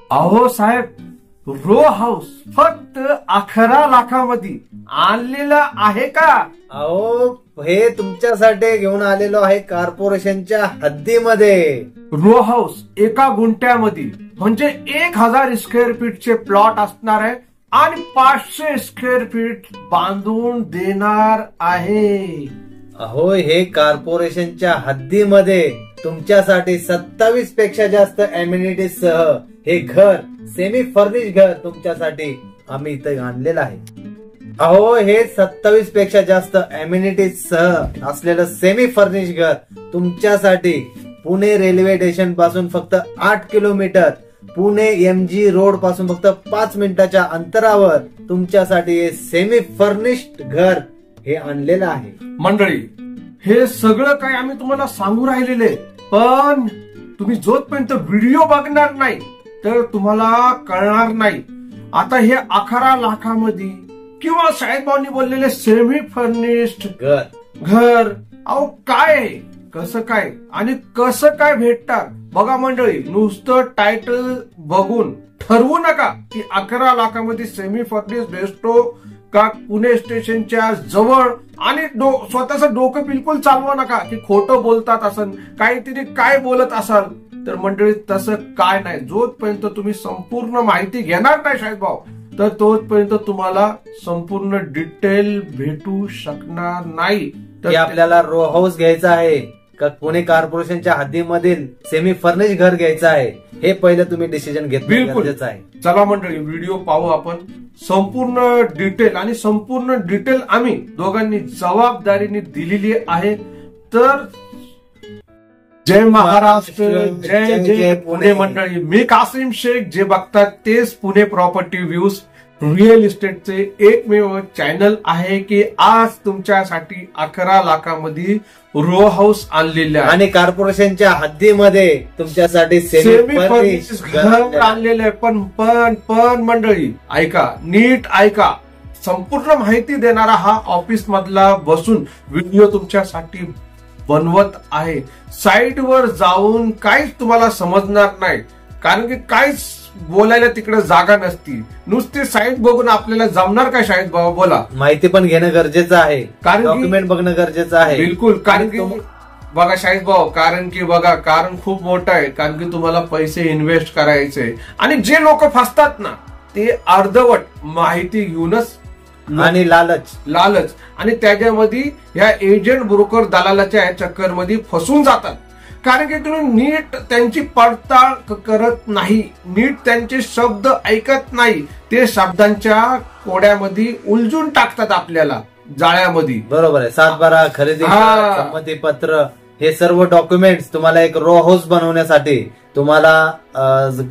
अहो साहेब, row house फक्त 11 लाखामध्ये आणलेलं आहे का? अहो, हे तुमच्यासाठी घेऊन आलेलो आहे कॉर्पोरेशनच्या हद्दीमध्ये. रो हाऊस 1 गुंठ्यामध्ये म्हणजे 1000 स्क्वेअर फीटचे प्लॉट असणार आहे आणि 500 स्क्वेअर फीट बांधून देणार आहे. अहो, हे कॉर्पोरेशनच्या हद्दीमध्ये तुमच्यासाठी 27 पेक्षा जास्त एम्युनिटीज सह हे घर, सेमी फर्निश घर तुमच्यासाठी आम्ही इथे आणलेलं आहे. अहो, हे 27 पेक्षा जास्त एम्युनिटीज सह असलेलं सेमी फर्निश घर तुमच्यासाठी पुणे रेल्वे स्टेशन पासून फक्त 8 किलोमीटर, पुणे MG रोड पासून फक्त 5 मिनिटाच्या अंतरावर तुमच्यासाठी हे सेमी फर्निश्ड घर हे आणलेलं आहे. मंडळी, हे सगळं काय आम्ही तुम्हाला सांगू राहिलेले, पण तुम्ही जोपर्यंत व्हिडिओ बघणार नाही तर तुम्हाला कळणार नाही. आता हे 11 लाखामध्ये किंवा साहेबभाऊंनी बोललेले सेमी फर्निश्ड घर, अहो काय, कसं काय आणि कसं काय भेटतात बघा मंडळी. नुसतं टायटल बघून ठरवू नका की 11 लाखामध्ये सेमी फर्निश भेटतो का पुणे स्टेशनच्या जवळ, आणि स्वतःच डोकं बिलकुल चालवू नका की खोटं बोलतात असं, काहीतरी काय बोलत असाल तर मंडळी तसं काय नाही. जोपर्यंत तुम्ही संपूर्ण माहिती घेणार नाही शाहीद भाऊ, तर तोपर्यंत तुम्हाला संपूर्ण डिटेल भेटू शकणार नाही. तर आपल्याला रो हाऊस घ्यायचा आहे का पुणे कॉर्पोरेशनच्या हद्दीमधील सेमी फर्निश घर घ्यायचं आहे, हे पहिलं तुम्ही डिसिजन घेतलं गरजेचं आहे. चला मंडळी, व्हिडिओ पाहू आपण संपूर्ण डिटेल, आणि संपूर्ण डिटेल आम्ही दोघांनी जबाबदारीने दिलेली आहे. तर जय महाराष्ट्र, जय जय पुणे मंडळी. मी कासिम शेख, जे बघतात तेच पुणे प्रॉपर्टी व्ह्यूज रिअल इस्टेटचे एकमेव चॅनल आहे की आज तुमच्यासाठी 11 लाखामध्ये रो हाऊस आणलेले आहे आणि कॉर्पोरेशनच्या हद्दीमध्ये तुमच्यासाठी सेमी फर्निश घर आणलेले आहे. पण मंडळी ऐका, नीट ऐका, संपूर्ण माहिती देणारा हा ऑफिस मधला बसून व्हिडिओ तुमच्यासाठी बनवत आहे. साईट वर जाऊन काहीच तुम्हाला समजणार नाही, कारण की काहीच बोलायला तिकडे जागा नसती. नुसती साईट बघून आपल्याला जमणार का शाहीद भाऊ? बोला. माहिती पण घेणं गरजेचं आहे, कारण डॉक्युमेंट बघणं गरजेचं आहे. बिलकुल, कारण की बघा शाहीद भाऊ, कारण खूप मोठं आहे. कारण की तुम्हाला पैसे इन्व्हेस्ट करायचे, आणि जे लोक फसतात ना ते अर्धवट माहिती घेऊनच आणि लालच आणि त्याच्यामध्ये ह्या एजंट ब्रोकर दलालाच्या चक्करमध्ये फसून जातात. कारण की तुम्ही नीट त्यांची पडताळ करत नाही, नीट त्यांचे शब्द ऐकत नाही, ते शब्दांच्या कोड्यामध्ये उलझून टाकतात आपल्याला जाळ्यामध्ये. बरोबर आहे. 7/12 खरेदी संमती पत्र हे सर्व डॉक्युमेंट्स तुम्हाला एक रो हाऊस बनवण्यासाठी तुम्हाला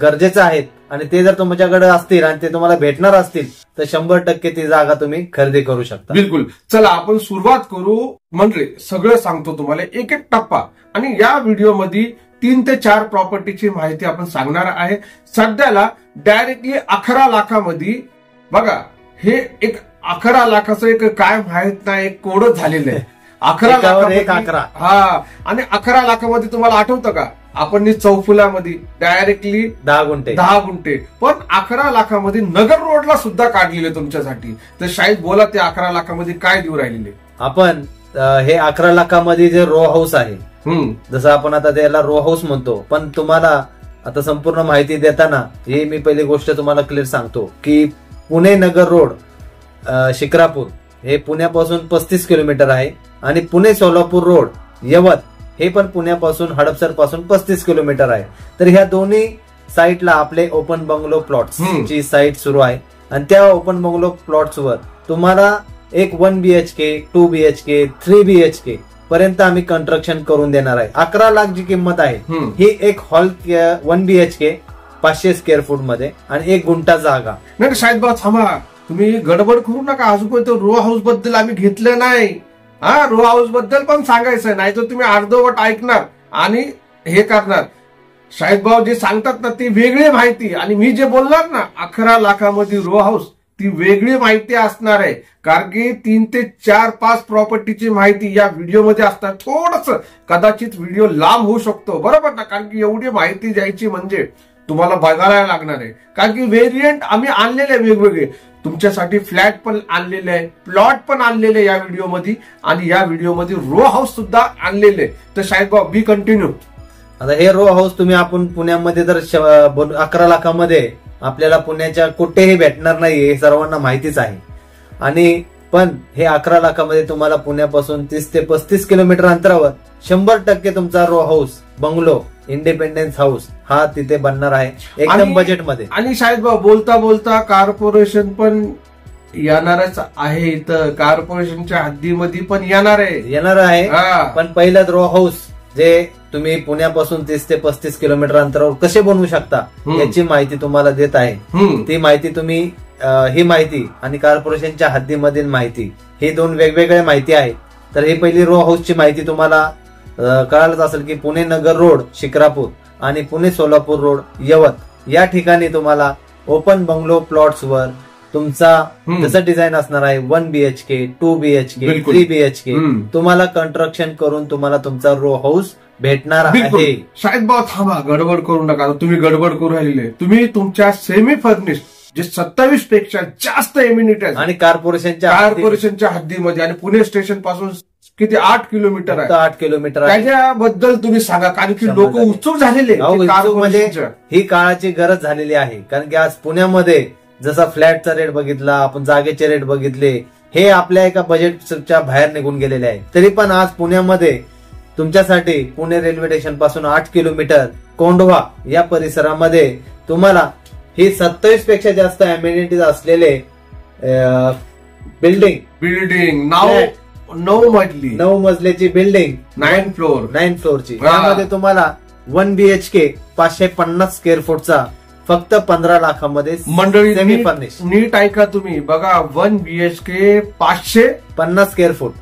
गरजेचं आहेत, आणि ते जर तुमच्याकडे असतील आणि ते तुम्हाला भेटणार असतील तर 100% ती जागा तुम्ही खरेदी करू शकता. बिलकुल. चला आपण सुरुवात करू. मंडळी, सगळं सांगतो तुम्हाला एक एक टप्पा, आणि या व्हिडिओमध्ये 3 ते 4 प्रॉपर्टीची माहिती आपण सांगणार आहे. सध्याला डायरेक्टली 11 लाखामध्ये बघा, हे एक 11 लाखाचं एक काय माहित नाही, एक कोडच झालेलं आहे. 11 लाखामध्ये हा, आणि 11 लाखामध्ये तुम्हाला आठवतं का आपण चौफुलामध्ये डायरेक्टली 10 गुंठे, पण 11 लाखामध्ये नगर रोडला सुद्धा काढलेले तुमच्यासाठी. तर शाहीद बोला, ते 11 लाखामध्ये काय देऊ राहिलेले? आपण हे 11 लाखामध्ये जे रो हाऊस आहे, जसं आपण आता त्याला रो हाऊस म्हणतो, पण तुम्हाला आता संपूर्ण माहिती देताना हे मी पहिली गोष्ट तुम्हाला क्लिअर सांगतो की पुणे नगर रोड शिक्रापूर हे पुण्यापासून 35 किलोमीटर आहे, आणि पुणे सोलापूर रोड यवत हे पण पुण्यापासून हडपसर पासून 35 किलोमीटर आहे. तर ह्या दोन्ही साईटला आपले ओपन बंगलो प्लॉट्स ची साईट सुरू आहे, आणि त्या ओपन बंगलो प्लॉट्स वर तुम्हाला एक 1 BHK, 2 BHK, 3 BHK पर्यंत आम्ही कंस्ट्रक्शन करून देणार आहे. 11 लाख जी किंमत आहे ही एक हॉल 1 BHK 500 स्क्वेअर फूट मध्ये आणि 1 गुंठा जागा. नाही शाहीद भाऊ थांबा, तुम्ही गडबड करू नका. अजूनपर्यंत रो हाऊस बद्दल आम्ही घेतलं नाही. रो हाऊस बद्दल पण सांगायचं नाही, तर तुम्ही अर्धवट ऐकणार आणि हे करणार. शाहीद भाऊ जे सांगतात ना ती वेगळी माहिती, आणि मी जे बोलणार ना 11 लाखामध्ये रो हाऊस, ती वेगळी माहिती असणार आहे. कारण की 3 ते 4, 5 प्रॉपर्टीची माहिती या व्हिडिओमध्ये असणार. थोडस कदाचित व्हिडिओ लांब होऊ शकतो, बरोबर ना, कारण की एवढी माहिती द्यायची म्हणजे तुम्हाला बघायला लागणार आहे. कारण की व्हेरियंट आम्ही आणलेले वेगवेगळे तुमच्यासाठी, फ्लॅट पण आणलेले आहे, प्लॉट पण आणलेले या व्हिडिओमध्ये, आणि या व्हिडिओमध्ये रो हाऊस सुद्धा आणलेले. तर शाहिद भाऊ बी कंटिन्यू. आता हे रो हाऊस तुम्ही आपण पुण्यामध्ये तर 11 लाखामध्ये आपल्याला पुण्याच्या कुठेही भेटणार नाही, हे सर्वांना माहितीच आहे. आणि पण हे 11 लाखामध्ये तुम्हाला पुण्यापासून 30 ते 35 किलोमीटर अंतरावर 100% तुमचा row house, bungalow, independence house हा तिथे बनणार आहे एकदम बजेटमध्ये. आणि शाहिद भाऊ बोलता बोलता कॉर्पोरेशन पण येणारच आहे इथं, कॉर्पोरेशनच्या हद्दीमध्ये पण येणार आहे. पण पहिलं रो हाऊस जे तुम्ही पुण्यापासून 30 ते 35 किलोमीटर अंतरावर कसे बनवू शकता याची माहिती तुम्हाला देत आहे. ती माहिती तुम्ही ही माहिती आणि कॉर्पोरेशनच्या हद्दीमधील माहिती हे दोन वेगवेगळ्या माहिती आहे. तर ही पहिली रो हाऊसची माहिती तुम्हाला कळालंच असेल की पुणे नगर रोड शिक्रापूर आणि पुणे सोलापूर रोड यवत या ठिकाणी तुम्हाला ओपन बंगलो प्लॉट्सवर तुमचा जसं डिझाईन असणार आहे 1 BHK, 2 BHK, 3 BHK तुम्हाला कंस्ट्रक्शन करून तुम्हाला तुमचा रो हाऊस भेटणार आहे. शाहिद भाऊ थांबा, गडबड करू नका. तुम्ही गडबड करू राहिले. तुम्ही तुमच्या सेमी फर्निश जे 27 पेक्षा जास्त एम्युनिटीज आणि कॉर्पोरेशनच्या हद्दीमध्ये आणि पुणे स्टेशन पासून किती 8 किलोमीटर आहे, 8 किलोमीटर त्याच्याबद्दल तुम्ही सांगा. कारण की लोक उत्सुक झालेले, ही काळाची गरज झालेली आहे. कारण की आज पुण्यामध्ये जसा फ्लॅटचा रेट बघितला आपण, जागेचे रेट बघितले, हे आपल्या एका बजेटच्या बाहेर निघून गेलेले आहे. तरी पण आज पुण्यामध्ये तुमच्यासाठी पुणे रेल्वे स्टेशन पासून 8 किलोमीटर कोंढवा या परिसरामध्ये तुम्हाला ही 27 पेक्षा जास्त अम्युनिटीज असलेले बिल्डिंग 9 मजल्याची बिल्डिंग 9 फ्लोअरची यामध्ये तुम्हाला 1 BHK 550 स्क्वेअर फूटचा फक्त 15 लाखामध्ये मंडळी सेमी फर्निश. नीट ऐका तुम्ही, बघा 1 BHK 550 square foot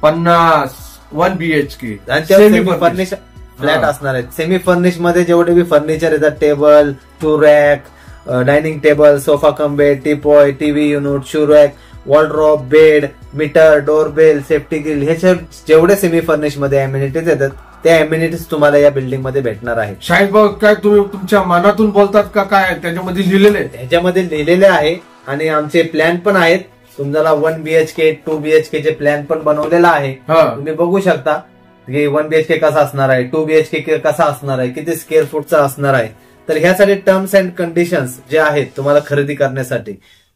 1 BHK semi furnish flat असणार आहेत. सेमी फर्निश मध्ये जेवढे बी फर्निचर येतात, table, two rack, dining table, sofa cum bed, teapoy, TV unit, shoe rack, wardrobe, bed, meter, doorbell, safety grill, हे जेवढे सेमी फर्निश मध्ये amenities येतात त्या अम्युनिटीज तुम्हाला या बिल्डिंग मध्ये भेटणार आहे. शाहिद भाऊ काय तुम्ही तुमच्या मनातून बोलतात का काय त्याच्यामध्ये लिहिलेले? ह्याच्यामध्ये लिहिलेले आहे आणि आमचे प्लॅन पण आहेत. तुम्हाला 1 BHK 2 BHK चे प्लॅन पण बनवलेला आहे. तुम्ही बघू शकता की 1 BHK कसा असणार आहे, 2 BHK कसा असणार आहे, किती स्क्वेअर फूटचा असणार आहे. तर ह्यासाठी टर्म्स अँड कंडिशन्स जे आहेत तुम्हाला खरेदी करण्यासाठी,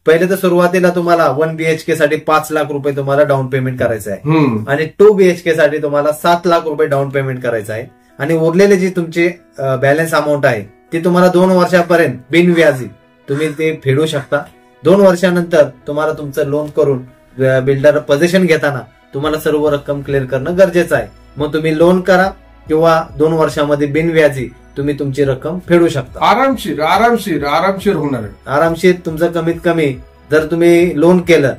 पहिले तर सुरुवातीला तुम्हाला 1 BHK साठी 5 लाख रुपये तुम्हाला डाऊन पेमेंट करायचं आहे आणि 2 BHK साठी तुम्हाला 7 लाख रुपये डाऊन पेमेंट करायचं आहे. आणि उरलेले जी तुमची बॅलन्स अमाऊंट आहे ती तुम्हाला 2 वर्षापर्यंत बिनव्याजी तुम्ही ते फेडू शकता. 2 वर्षानंतर तुम्हाला तुमचं लोन करून बिल्डर पोझिशन घेताना तुम्हाला सर्व रक्कम क्लिअर करणं गरजेचं आहे. मग तुम्ही लोन करा किंवा 2 वर्षामध्ये बिनव्याजी तुम्ही तुमची रक्कम फेडू शकता. आरामशीर होणार आहे. आरामशीर तुमचं कमीत कमी जर तुम्ही लोन केलं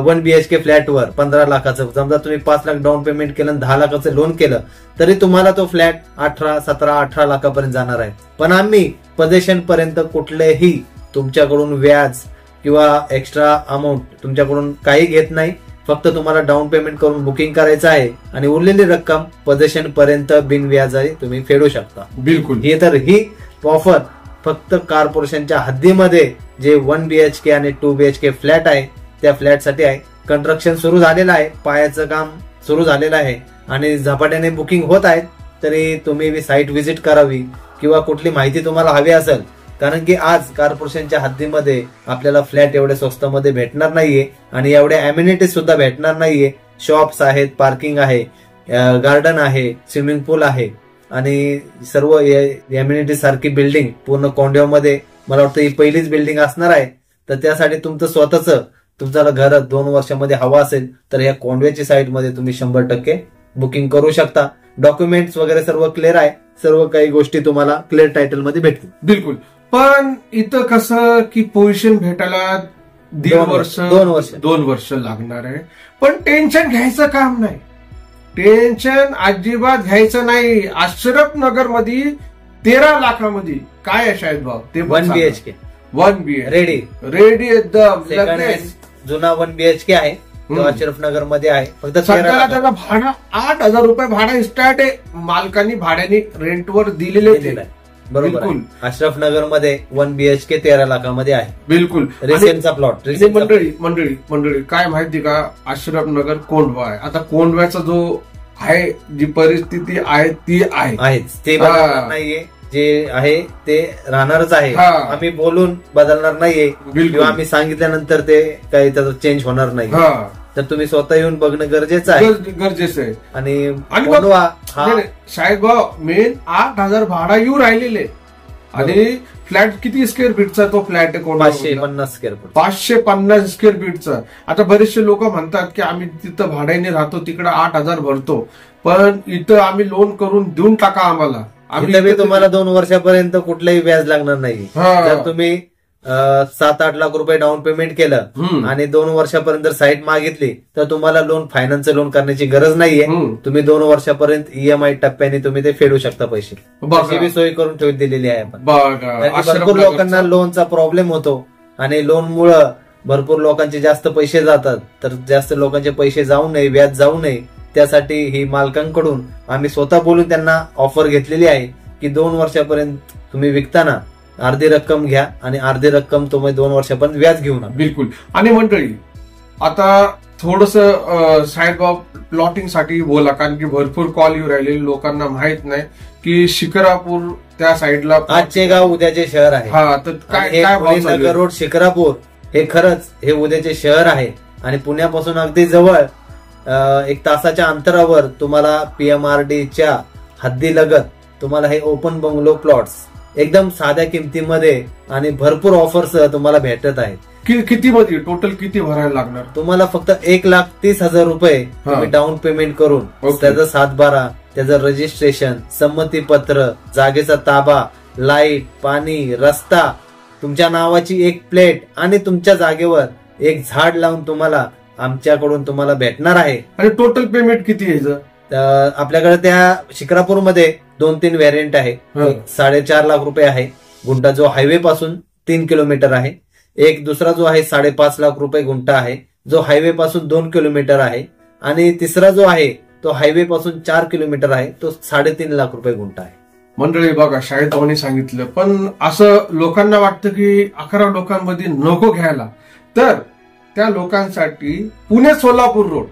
1 BHK फ्लॅटवर 15 लाखाचं, समजा तुम्ही 5 लाख डाऊन पेमेंट केलं, 10 लाखाचं लोन केलं, तरी तुम्हाला तो फ्लॅट 18 लाखापर्यंत जाणार आहे. पण आम्ही पोझिशन पर्यंत कुठलेही तुमच्याकडून व्याज किंवा एक्स्ट्रा अमाऊंट तुमच्याकडून काही घेत नाही. फक्त तुम्हाला डाऊन पेमेंट करून बुकिंग करायचं आहे आणि उरलेली रक्कम पोझिशन पर्यंत बिनव्याजारी तुम्ही फेडू शकता. बिलकुल. ही ऑफर फक्त कॉर्पोरेशनच्या हद्दीमध्ये जे 1 BHK आणि 2 BHK फ्लॅट आहे त्या फ्लॅटसाठी आहे. कंस्ट्रक्शन सुरू झालेलं आहे, पायाचं काम सुरू झालेलं आहे आणि झपाट्याने बुकिंग होत आहेत. तरी तुम्ही साईट व्हिजिट करावी किंवा कुठली माहिती तुम्हाला हवी असेल, कारण की आज कॉर्पोरेशनच्या हद्दीमध्ये आपल्याला फ्लॅट एवढ्या स्वस्तामध्ये भेटणार नाहीये आणि एवढ्या अम्युनिटीज सुद्धा भेटणार नाहीये. शॉप्स आहेत, पार्किंग आहे, गार्डन आहे, स्विमिंग पूल आहे आणि सर्व अम्युनिटी सारखी बिल्डिंग पूर्ण कोंढव्यामध्ये मला वाटतं ही पहिलीच बिल्डिंग असणार आहे. तर त्यासाठी तुमचं स्वतःच तुमचं घर 2 वर्षामध्ये हवा असेल तर या कोंढव्याची साईटमध्ये तुम्ही 100% बुकिंग करू शकता. डॉक्युमेंट्स वगैरे सर्व क्लिअर आहे, सर्व काही गोष्टी तुम्हाला क्लिअर टायटल मध्ये भेटतील. बिलकुल. पण इथं कसं की पोझिशन भेटायला 2 वर्ष लागणार आहे. पण टेन्शन घ्यायचं काम नाही, टेन्शन अजिबात घ्यायचं नाही. अशरफ नगर मध्ये 13 लाखामध्ये काय आहे शाहिद भाऊ? ते 1 BHK रेडी एकदम जुना 1 BHK आहे तो अशरफ नगर मध्ये आहे. फक्त सध्याला त्याचा भाडा 8,000 रुपये भाडा स्टार्ट आहे. मालकांनी भाड्याने रेंटवर दिलेले बरोबर. अशरफ नगर मध्ये 1 BHK 13 लाखामध्ये आहे. बिलकुल रिसेंटचा प्लॉट. मंडळी काय माहिती का, अशरफ नगर कोंढवा आहे. आता कोंढव्याचा जो आहे, जी परिस्थिती आहे ती आहेच, ते नाहीये, जे आहे ते राहणारच आहे. आम्ही बोलून बदलणार नाहीये किंवा आम्ही सांगितल्यानंतर ते काही त्याचा चेंज होणार नाही. तर तुम्ही स्वतः येऊन बघणं गरजेचं आहे. आणि शाळेत भाऊ मेन 8,000 भाडा येऊ राहिलेले. आणि फ्लॅट किती स्क्वेअर फीटचा तो फ्लॅट आहे? 550 स्क्वेअर फीट. 550 स्क्वेअर फीटचा. आता बरेचसे लोक म्हणतात की आम्ही तिथं भाड्याने राहतो, तिकडे 8,000 भरतो, पण इथं आम्ही लोन करून देऊन टाका आम्हाला. आम्ही तुम्हाला 2 वर्षापर्यंत कुठलंही व्याज लागणार नाही. जर तुम्ही 7-8 लाख रुपये डाऊन पेमेंट केलं आणि 2 वर्षापर्यंत जर साईट मागितली तर तुम्हाला लोन, फायनान्स लोन करण्याची गरज नाहीये. तुम्ही 2 वर्षापर्यंत EMI टप्प्याने तुम्ही ते फेडू शकता पैसे. अशी सोय करून ठेवून दिलेली आहे आपण. भरपूर लोकांना लोनचा प्रॉब्लेम होतो आणि लोनमुळे भरपूर लोकांचे जास्त पैसे जातात. तर जास्त लोकांचे पैसे जाऊ नये, व्याज जाऊ नये, त्यासाठी ही मालकांकडून आम्ही स्वतः बोलून त्यांना ऑफर घेतलेली आहे की 2 वर्षापर्यंत तुम्ही विकताना अर्धी रक्कम घ्या आणि अर्धी रक्कम तुम्ही 2 वर्षापर्यंत व्याज घेऊ नका. बिलकुल. आणि मंडळी आता थोडस साहेबबाब प्लॉटिंग साठी बोला, कारण की भरपूर कॉल येऊ राहिले. लोकांना माहित नाही की शिक्रापूर त्या साईडला आजचे गाव उद्याचे शहर आहे. तर काय नगर रोड शिक्रापूर हे खरंच हे उद्याचे शहर आहे. आणि पुण्यापासून अगदी जवळ 1 तासाच्या अंतरावर तुम्हाला PMRDच्या हद्दीलगत तुम्हाला हे ओपन बंगलो प्लॉट्स एकदम साध्या किमतीमध्ये आणि भरपूर ऑफर्स तुम्हाला भेटत आहेत. किती मध्ये टोटल किती भरायला लागणार? तुम्हाला फक्त 1,30,000 रुपये तुम्ही डाऊन पेमेंट करून त्याचं 7/12, त्याचं रजिस्ट्रेशन, संमतीपत्र, जागेचा ताबा, लाईट, पाणी, रस्ता, तुमच्या नावाची 1 प्लेट आणि तुमच्या जागेवर 1 झाड लावून तुम्हाला आमच्याकडून तुम्हाला भेटणार आहे. आणि टोटल पेमेंट किती यायचं? आपल्याकडे त्या शिक्रापूरमध्ये 2-3 व्हेरियंट आहे. 4.5 लाख रुपये आहे गुंठा, जो हायवे पासून 3 किलोमीटर आहे. एक दुसरा जो आहे 5.5 लाख रुपये गुंठा आहे, जो हायवे पासून 2 किलोमीटर आहे. आणि तिसरा जो आहे तो हायवे पासून 4 किलोमीटर आहे, तो 3.5 लाख रुपये गुंठा आहे. मंडळी बघा, शाळेत भाऊनी सांगितलं, पण असं लोकांना वाटतं की 11 लोकांमध्ये नको घ्यायला. तर त्या लोकांसाठी पुणे सोलापूर रोड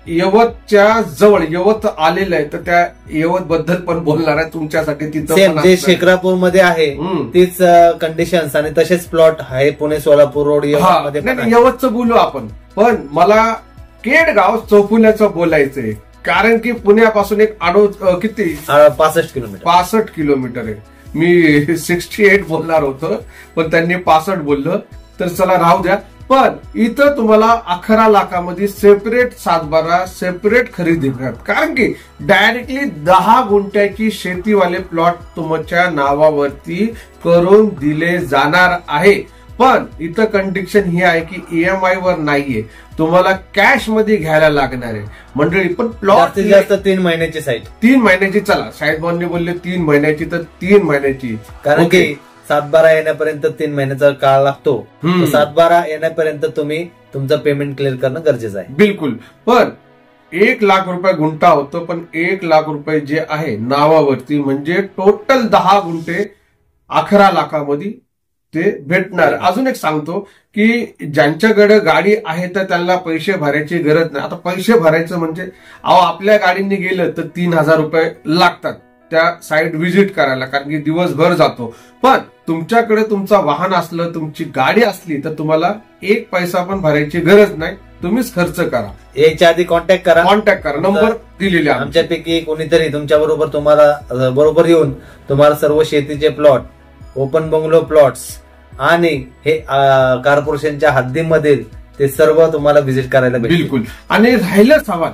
यवतच्या जवळ, यवत आलेलं आहे, तर त्या यवत बद्दल पण बोलणार आहे तुमच्यासाठी. तिथं जे शिक्रापूर मध्ये आहे तीच कंडिशन्स आणि तसेच प्लॉट आहे पुणे सोलापूर रोड यवतचं बोलू आपण. पण मला केडगाव चौफुल्याचं बोलायचंय, कारण की पुण्यापासून एक किती 65 किलोमीटर आहे. मी 68 बोलणार होतो, पण त्यांनी 65 बोललं, तर चला राहू द्या. पण इथं तुम्हाला 11 लाखामध्ये सेपरेट 7/12 सेपरेट खरेदी करतात, कारण की डायरेक्टली 10 गुंठ्याची शेतीवाले प्लॉट तुमच्या नावावरती करून दिले जाणार आहे. पण इथं कंडिशन ही आहे की EMI वर नाहीये, तुम्हाला कॅश मध्ये घ्यायला लागणार आहे मंडळी. पण प्लॉट जास्त 3 महिन्याची साईट, 3 महिन्याची. चला साहेबांनी बोलले 3 महिन्याची, तर 3 महिन्याची, कारण की 7/12 येण्यापर्यंत 3 महिन्याचा काळ लागतो. 7/12 येण्यापर्यंत तुम्ही तुमचं पेमेंट क्लिअर करणं गरजेचं आहे. बिलकुल. पण 1 लाख रुपये गुंठा होतो, पण 1 लाख रुपये जे आहे नावावरती, म्हणजे टोटल 10 गुंठे 11 लाखामध्ये ते भेटणार. अजून एक सांगतो की ज्यांच्याकडे गाडी आहे तर त्यांना पैसे भरायची गरज नाही. आता पैसे भरायचं म्हणजे आपल्या गाडीने गेलं तर 3,000 रुपये लागतात त्या साईट व्हिजिट करायला, कारण की दिवसभर जातो. पण तुमच्याकडे तुमचं वाहन असलं, तुमची गाडी असली, तर तुम्हाला 1 पैसा पण भरायची गरज नाही. तुम्हीच खर्च करा. याच्या आधी कॉन्टॅक्ट करा. नंबर दिलेले आमच्यापैकी कोणीतरी तुमच्या बरोबर तुम्हाला बरोबर येऊन तुम्हाला सर्व शेतीचे प्लॉट, ओपन बंगलो प्लॉट्स आणि हे कॉर्पोरेशनच्या हद्दीमधील ते सर्व तुम्हाला व्हिजिट करायला भेटेल. बिलकुल. आणि राहिलं सवाल,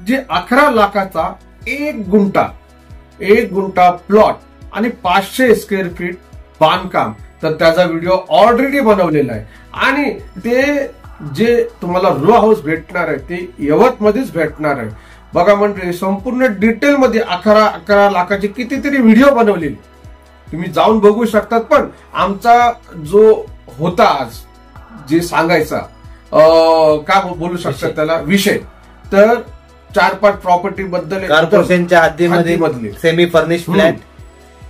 जे 11 लाखाचा 1 गुंठा प्लॉट आणि 500 स्क्वेअर फीट बांधकाम, तर त्याचा व्हिडिओ ऑलरेडी बनवलेला आहे. आणि ते जे तुम्हाला रो हाऊस भेटणार आहे ते यवत मध्येच भेटणार आहे. बघा म्हणजे संपूर्ण डिटेलमध्ये 11 लाखाचे कितीतरी व्हिडिओ बनवलेले, तुम्ही जाऊन बघू शकतात. पण आमचा जो होता आज जे सांगायचा काय बोलू शकतात त्याला विषय, तर 4-5 प्रॉपर्टी बद्दल कॉर्पोरेशनच्या हद्दीमध्ये semi furnish flat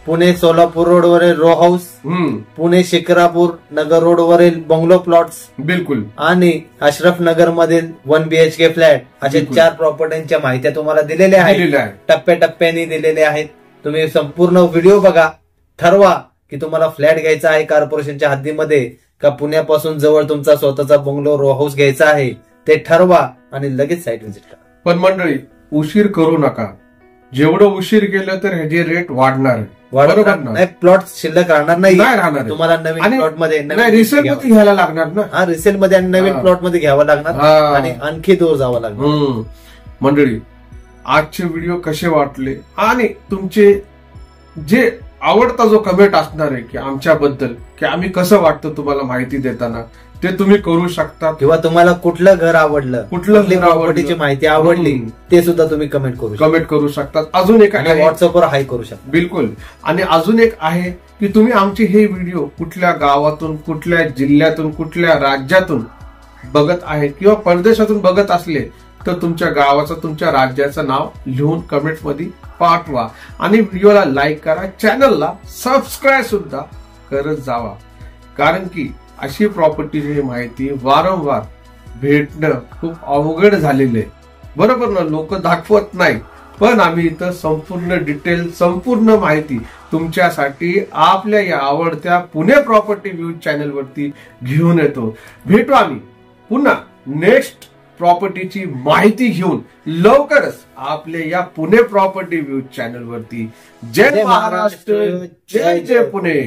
Pune Solapur रोडवरील रो हाऊस, पुणे शिक्रापूर नगर रोडवरील बंगलो प्लॉट्स, बिलकुल, आणि अशरफ नगर मधील 1 BHK फ्लॅट, अशा 4 प्रॉपर्टीच्या माहित्या तुम्हाला दिलेल्या आहेत, टप्प्याटप्प्याने दिलेल्या आहेत. तुम्ही संपूर्ण व्हिडिओ बघा, ठरवा की तुम्हाला फ्लॅट घ्यायचा आहे कॉर्पोरेशनच्या हद्दीमध्ये का पुण्यापासून जवळ तुमचा स्वतःचा बंगलो रो हाऊस घ्यायचा आहे, ते ठरवा आणि लगेच साईट व्हिजिट करा. पण मंडळी, उशीर करू नका. जेवढं उशीर केलं तर ह्याचे रेट वाढणार, बरोबर ना? प्लॉट शिल्लक राहणार नाही, राहणार. तुम्हाला नवीन प्लॉट मध्ये रिसेल मध्ये घ्यायला लागणार ना. हा, रिसेल मध्ये आणि नवीन प्लॉट मध्ये घ्यावं लागणार आणि आणखी दूर जावं लागणार. मंडळी, आजचे व्हिडिओ कसे वाटले आणि तुमचे जे आवडता जो कमेंट असणार आहे की आमच्याबद्दल, की आम्ही कसं वाटतं तुम्हाला माहिती देताना, ते तुम्ही करू शकता. किंवा तुम्हाला कुठलं घर आवडलं, कुठलं प्रॉपर्टीची माहिती आवडली, ते सुद्धा तुम्ही कमेंट करू शकता. अजून एक आहे, व्हॉट्सअपवर हाय करू शकता. बिलकुल. आणि अजून एक आहे की तुम्ही आमचे हे व्हिडिओ कुठल्या गावातून, कुठल्या जिल्ह्यातून, कुठल्या राज्यातून बघत आहे किंवा परदेशातून बघत असले तर तुमच्या गावाचं, तुमच्या राज्याचं नाव लिहून कमेंट मध्ये पाठवा आणि व्हिडिओला लाईक करा, चॅनलला सबस्क्राईब सुद्धा करत जावा. कारण की अशी प्रॉपर्टीची माहिती वारंवार भेटणं खूप अवघड झालेलं आहे, बरोबर ना? लोक दाखवत नाही, पण आम्ही इथं संपूर्ण डिटेल, संपूर्ण माहिती तुमच्यासाठी आपल्या या आवडत्या पुणे प्रॉपर्टी व्ह्यूज चॅनल वरती घेऊन येतो. भेटू आम्ही पुन्हा नेक्स्ट प्रॉपर्टीची माहिती घेऊन लवकरच आपल्या या पुणे प्रॉपर्टी व्ह्यूज चॅनल वरती. जय महाराष्ट्र, जय जय पुणे.